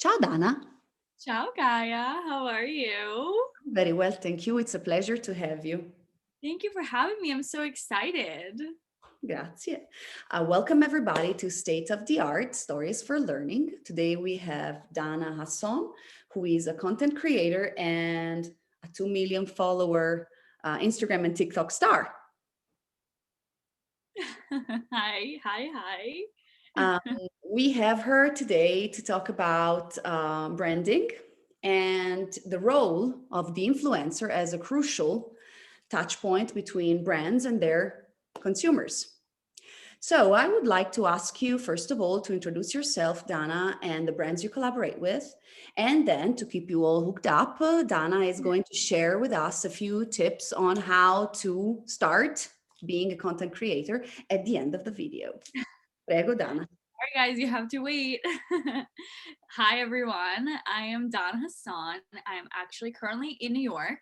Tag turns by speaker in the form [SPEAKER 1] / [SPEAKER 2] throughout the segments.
[SPEAKER 1] Ciao Dana.
[SPEAKER 2] Ciao, Gaia. How are you?
[SPEAKER 1] Very well, thank you. It's a pleasure to have you.
[SPEAKER 2] Thank you for having me. I'm so excited.
[SPEAKER 1] Grazie. Welcome everybody to State of the Art Stories for Learning. Today we have Dana Hasson, who is a content creator and a 2 million follower Instagram and TikTok star.
[SPEAKER 2] Hi, hi, hi.
[SPEAKER 1] Um, we have her today to talk about branding and the role of the influencer as a crucial touch point between brands and their consumers. So I would like to ask you, first of all, to introduce yourself, Dana, and the brands you collaborate with. And then to keep you all hooked up, Dana is going to share with us a few tips on how to start being a content creator at the end of the video. Prego, Dana.
[SPEAKER 2] Sorry, guys, you have to wait. Hi, everyone. I am Don Hasson. I'm actually currently in New York.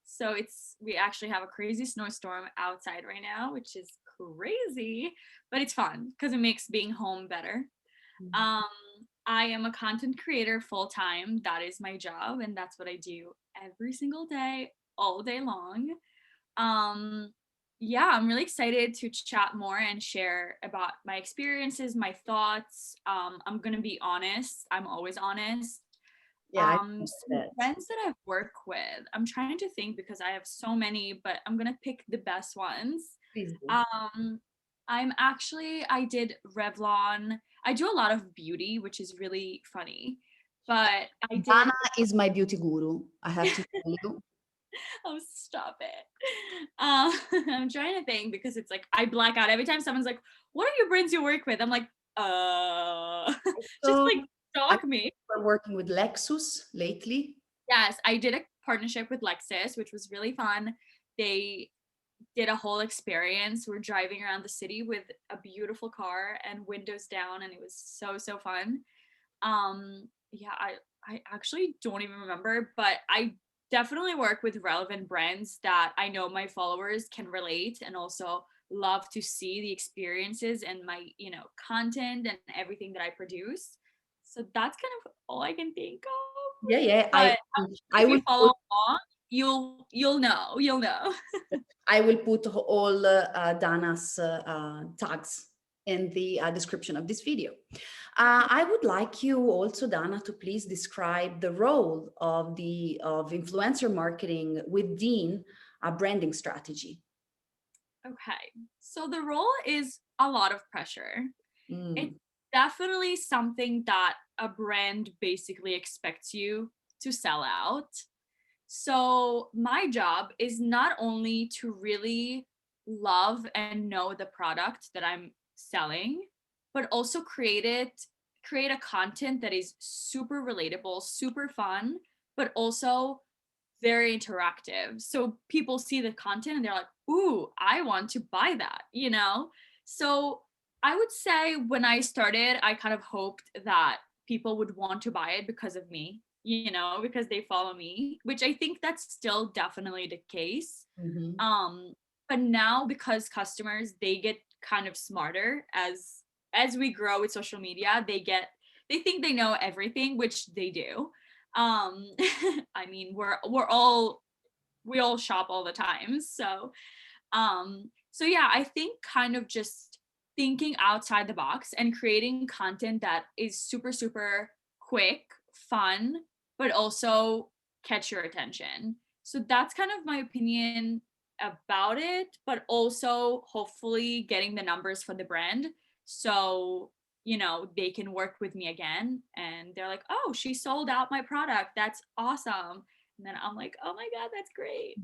[SPEAKER 2] So we actually have a crazy snowstorm outside right now, which is crazy, but it's fun because it makes being home better. Um, I am a content creator full time. That is my job, and that's what I do every single day, all day long. Um, yeah, I'm really excited to chat more and share about my experiences, my thoughts. I'm gonna be honest. I'm always honest.
[SPEAKER 1] Yeah, I know
[SPEAKER 2] Some
[SPEAKER 1] that.
[SPEAKER 2] friends that I've worked with, I'm trying to think because I have so many, but I'm gonna pick the best ones.
[SPEAKER 1] Please do.
[SPEAKER 2] Um, I did Revlon. I do a lot of beauty, which is really funny. But I
[SPEAKER 1] Dana
[SPEAKER 2] did,
[SPEAKER 1] is my beauty guru, I have to tell you.
[SPEAKER 2] oh, stop it. I'm trying to think because it's like I black out every time someone's like, what are your brands you work with? I'm like, just
[SPEAKER 1] So
[SPEAKER 2] like
[SPEAKER 1] I
[SPEAKER 2] stalk me.
[SPEAKER 1] are working with Lexus lately.
[SPEAKER 2] Yes, I did a partnership with Lexus, which was really fun. They did a whole experience. We're driving around the city with a beautiful car and windows down, and it was so fun. Yeah, I actually don't even remember, but I definitely work with relevant brands that I know my followers can relate and also love to see the experiences and my, content and everything that I produce. So that's kind of all I can think of.
[SPEAKER 1] Yeah, yeah.
[SPEAKER 2] But
[SPEAKER 1] I
[SPEAKER 2] if you
[SPEAKER 1] will
[SPEAKER 2] follow
[SPEAKER 1] put
[SPEAKER 2] along, you'll know.
[SPEAKER 1] I will put all Dana's tags in the description of this video. I would like you also, Dana, to please describe the role of influencer marketing within a branding strategy.
[SPEAKER 2] Okay. So the role is a lot of pressure. It's
[SPEAKER 1] Mm,
[SPEAKER 2] definitely something that a brand basically expects you to sell out. So my job is not only to really love and know the product that I'm selling, but also create a content that is super relatable, super fun, but also very interactive. So people see the content and they're like, ooh, I want to buy that? So I would say when I started, I kind of hoped that people would want to buy it because of me, because they follow me, which I think that's still definitely the case.
[SPEAKER 1] mhm.
[SPEAKER 2] Um, but now because customers they get kind of smarter as we grow with social media, they think they know everything, which they do. I mean, we all shop all the time. So yeah, I think kind of just thinking outside the box and creating content that is super quick, fun, but also catch your attention. So that's kind of my opinion about it, but also hopefully getting the numbers for the brand. So, they can work with me again and they're like, oh, she sold out my product. That's awesome. And then I'm like, oh my God, that's great.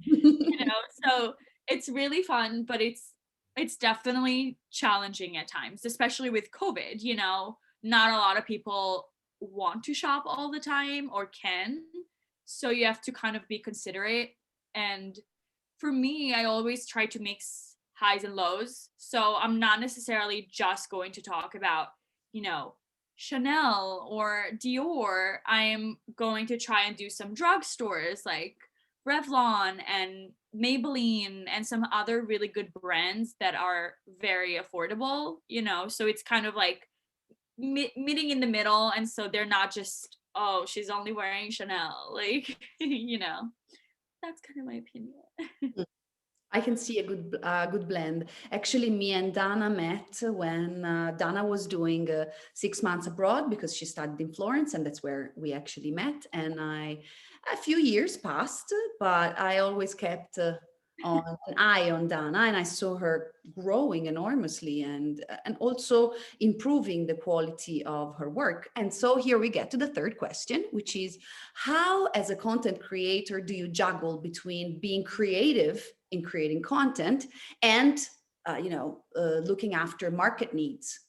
[SPEAKER 2] So it's really fun, but it's definitely challenging at times, especially with COVID. Not a lot of people want to shop all the time or can. So you have to kind of be considerate. And for me, I always try to mix highs and lows. So I'm not necessarily just going to talk about, you know, Chanel or Dior. I'm going to try and do some drugstores like Revlon and Maybelline and some other really good brands that are very affordable. So it's kind of like meeting in the middle. And so they're not just oh, she's only wearing Chanel. Like, that's kind of my opinion.
[SPEAKER 1] I can see a good blend. Actually, me and Dana met when Dana was doing 6 months abroad because she studied in Florence, and that's where we actually met. And a few years passed, but I always kept on an eye on Dana, and I saw her growing enormously and also improving the quality of her work. And so here we get to the third question, which is how, as a content creator, do you juggle between being creative in creating content and looking after market needs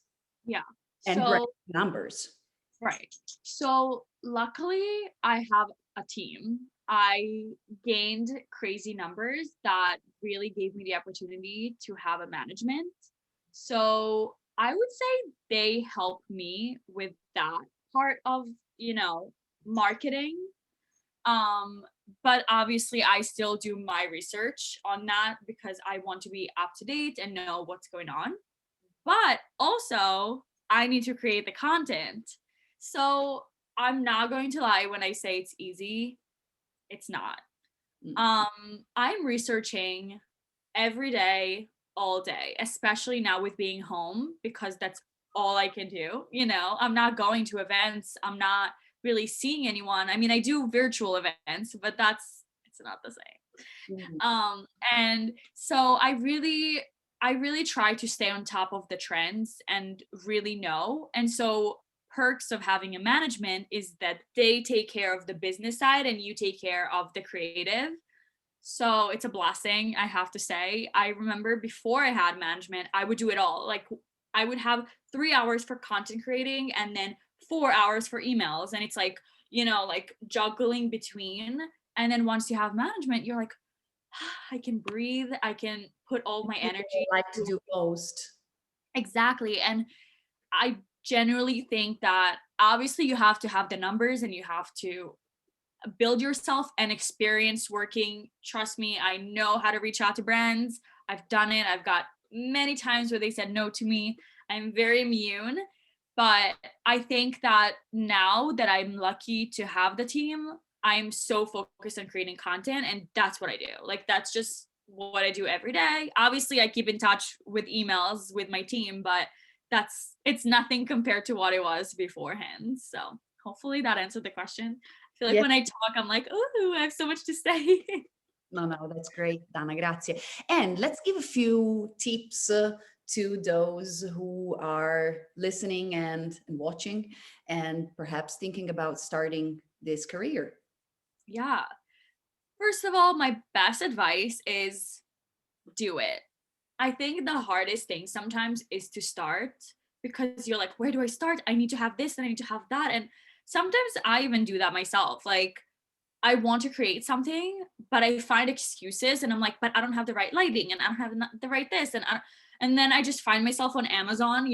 [SPEAKER 2] Yeah.
[SPEAKER 1] and brand
[SPEAKER 2] So,
[SPEAKER 1] numbers?
[SPEAKER 2] right. So, luckily, I have a team. I gained crazy numbers that really gave me the opportunity to have a management. So, I would say they help me with that part of, you know, marketing. Um, but obviously I still do my research on that because I want to be up to date and know what's going on. But also, I need to create the content. So, I'm not going to lie when I say it's easy, it's not.
[SPEAKER 1] Mm.
[SPEAKER 2] I'm researching every day, all day, especially now with being home because that's all I can do. I'm not going to events. I'm not really seeing anyone. I mean, I do virtual events, but it's not the same.
[SPEAKER 1] Mm.
[SPEAKER 2] And so I really try to stay on top of the trends and really know. And so perks of having a management is that they take care of the business side and you take care of the creative. So it's a blessing, I have to say. I remember before I had management, I would do it all. Like I would have 3 hours for content creating and then 4 hours for emails. And it's like, like juggling between. And then once you have management, you're like, I can breathe. I can put all my
[SPEAKER 1] People
[SPEAKER 2] energy.
[SPEAKER 1] like to do most.
[SPEAKER 2] Exactly. And I generally think that obviously you have to have the numbers and you have to build yourself and experience working. Trust me, I know how to reach out to brands. I've done it. I've got many times where they said no to me. I'm very immune. But I think that now that I'm lucky to have the team, I'm so focused on creating content and that's what I do. Like that's just what I do every day. Obviously, I keep in touch with emails with my team, but it's nothing compared to what it was beforehand. So hopefully that answered the question. I feel like
[SPEAKER 1] Yes.
[SPEAKER 2] when I talk, I'm like, oh, I have so much to say.
[SPEAKER 1] No, that's great, Dana. Grazie. And let's give a few tips to those who are listening and watching and perhaps thinking about starting this career.
[SPEAKER 2] Yeah. First of all, my best advice is do it. I think the hardest thing sometimes is to start because you're like, where do I start? I need to have this and I need to have that. And sometimes I even do that myself. Like, I want to create something, but I find excuses and I'm like, but I don't have the right lighting and I don't have the right this. And then I just find myself on Amazon,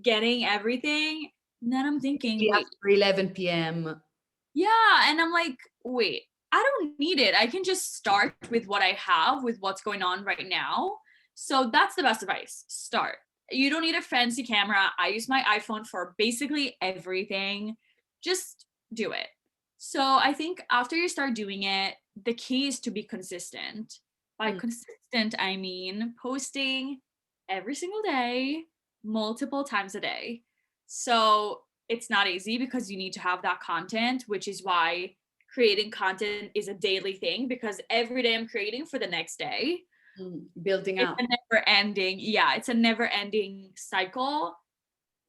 [SPEAKER 2] getting everything. And then I'm thinking, wait,
[SPEAKER 1] After 11 p.m.
[SPEAKER 2] yeah. And I'm like, wait, I don't need it. I can just start with what I have, with what's going on right now. So that's the best advice. Start. You don't need a fancy camera. I use my iPhone for basically everything. Just do it. So I think after you start doing it, the key is to be consistent. By
[SPEAKER 1] Mm.
[SPEAKER 2] consistent, I mean posting every single day, multiple times a day. So it's not easy because you need to have that content, which is why creating content is a daily thing because every day I'm creating for the next day.
[SPEAKER 1] Building
[SPEAKER 2] It's
[SPEAKER 1] up.
[SPEAKER 2] a never ending, yeah, it's a never ending cycle.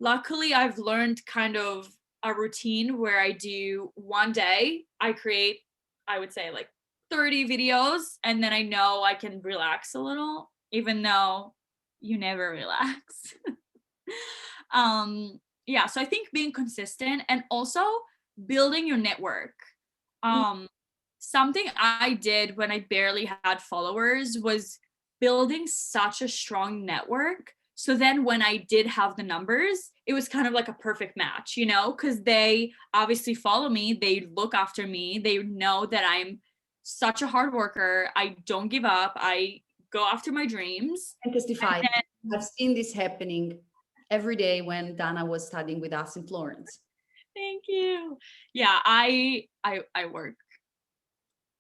[SPEAKER 2] Luckily, I've learned kind of a routine where I do one day, I create, I would say like 30 videos, and then I know I can relax a little, even though you never relax. um yeah, so I think being consistent and also building your network.
[SPEAKER 1] Mm.
[SPEAKER 2] um Something I did when I barely had followers was building such a strong network, so then when I did have the numbers it was kind of like a perfect match, because they obviously follow me, they look after me, they know that I'm such a hard worker, I don't give up, I go after my dreams.
[SPEAKER 1] And
[SPEAKER 2] And
[SPEAKER 1] testify.
[SPEAKER 2] then
[SPEAKER 1] I've seen this happening every day when Dana was studying with us in Florence.
[SPEAKER 2] Thank you. Yeah, I work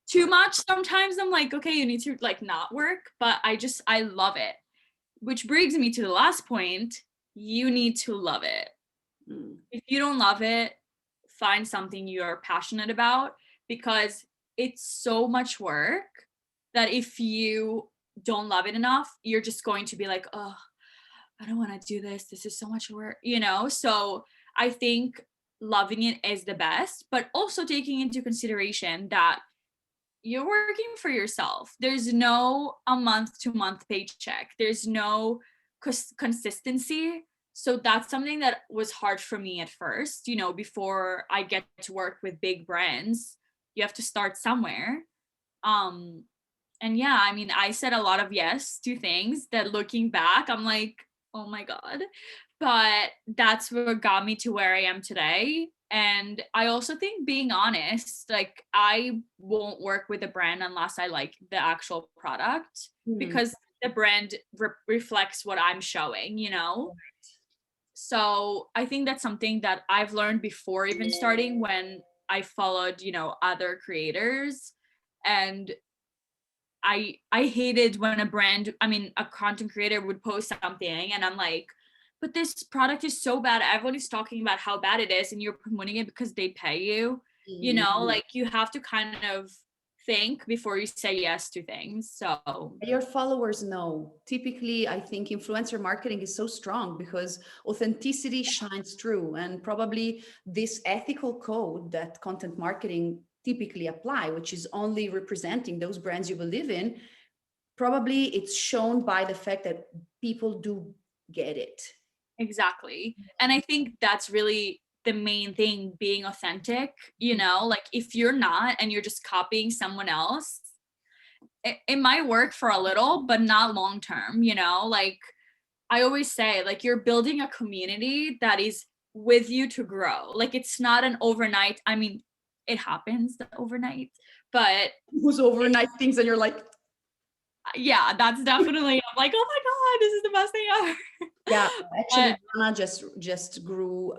[SPEAKER 2] too much sometimes. I'm like, okay, you need to like not work, but I love it. Which brings me to the last point. You need to love it.
[SPEAKER 1] Mm.
[SPEAKER 2] If you don't love it, find something you're passionate about, because it's so much work that if you don't love it enough, you're just going to be like, oh, I don't want to do this. This is so much work, you know? So I think loving it is the best, but also taking into consideration that you're working for yourself. There's no a month to month paycheck. There's no consistency. So that's something that was hard for me at first, you know, before I get to work with big brands. You have to start somewhere. Um and yeah, I mean, I said a lot of yes to things that looking back, I'm like, oh my God. But that's what got me to where I am today. And I also think being honest, like I won't work with a brand unless I like the actual product,
[SPEAKER 1] Mm.
[SPEAKER 2] because the brand reflects what I'm showing, you know? So I think that's something that I've learned before even starting, when I followed, you know, other creators. And I hated when a brand, I mean, a content creator would post something and I'm like, but this product is so bad. Everyone is talking about how bad it is and you're promoting it because they pay you. You
[SPEAKER 1] Mm.
[SPEAKER 2] know, like you have to kind of think before you say yes to things. So,
[SPEAKER 1] Your followers know. Typically, I think influencer marketing is so strong because authenticity shines through, and probably this ethical code that content marketing typically apply, which is only representing those brands you believe in, probably it's shown by the fact that people do get it.
[SPEAKER 2] exactly. And I think that's really the main thing, being authentic, you know, like if you're not and you're just copying someone else, it might work for a little, but not long term, you know? Like I always say, like you're building a community that is with you to grow. Like it's not an overnight, I mean, it happens overnight, but
[SPEAKER 1] Who's overnight things and you're like,
[SPEAKER 2] yeah, that's definitely, I'm like, oh my God, this is the best thing ever.
[SPEAKER 1] yeah,
[SPEAKER 2] But
[SPEAKER 1] actually, Dana just grew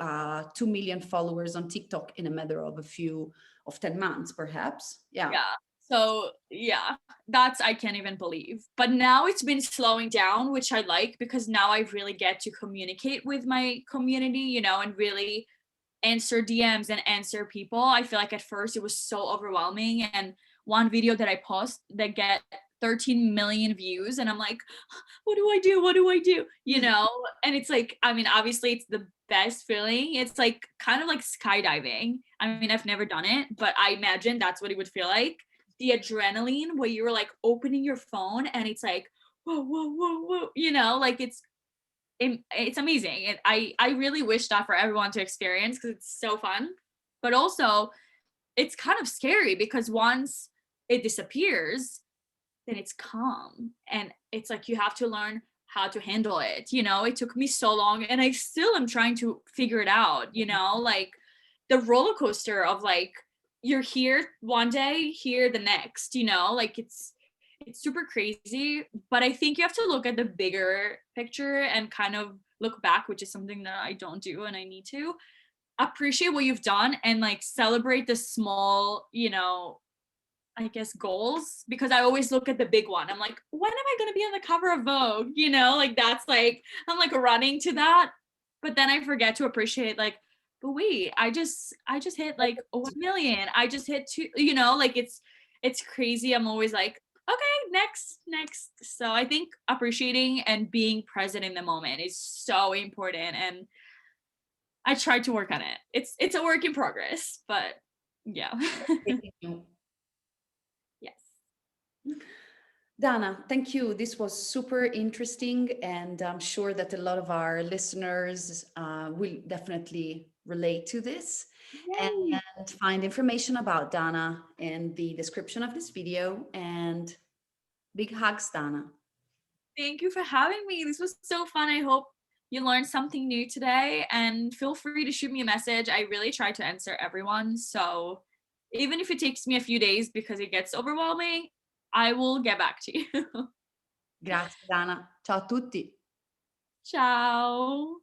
[SPEAKER 1] 2 million followers on TikTok in a matter of a few of 10 months, perhaps. Yeah.
[SPEAKER 2] yeah. So yeah, that's I can't even believe. But now it's been slowing down, which I like, because now I really get to communicate with my community, you know, and really answer DMs and answer people. I feel like at first it was so overwhelming. And one video that I post that get 13 million views, and I'm like, what do I do? What do I do? You know? And it's like, I mean, obviously it's the best feeling. It's like kind of like skydiving. I mean, I've never done it, but I imagine that's what it would feel like. The adrenaline where you're like opening your phone and it's like, whoa, whoa, whoa, whoa, you know, like it's amazing. And I really wish that for everyone to experience, because it's so fun. But also it's kind of scary because once it disappears, then it's calm. And it's like you have to learn how to handle it. You know, it took me so long and I still am trying to figure it out, you know, like the roller coaster of like you're here one day, here the next, you know, like it's super crazy. But I think you have to look at the bigger picture and kind of look back, which is something that I don't do and I need to appreciate what you've done and like celebrate the small, you know, I guess goals, because I always look at the big one. I'm like, when am I going to be on the cover of Vogue? You know, like that's like, I'm like running to that. But then I forget to appreciate like, but wait, I just hit like 1 million. I just hit two, you know, like it's crazy. I'm always like, okay, next. So I think appreciating and being present in the moment is so important. And I try to work on it. It's a work in progress, but yeah. Yes.
[SPEAKER 1] Dana, thank you. This was super interesting, and I'm sure that a lot of our listeners will definitely relate to this
[SPEAKER 2] Yay.
[SPEAKER 1] and find information about Dana in the description of this video. And big hugs, Dana.
[SPEAKER 2] Thank you for having me. This was so fun. I hope you learned something new today, and feel free to shoot me a message. I really try to answer everyone. So even if it takes me a few days because it gets overwhelming, I will get back to you.
[SPEAKER 1] Grazie, Dana. Ciao a tutti.
[SPEAKER 2] Ciao.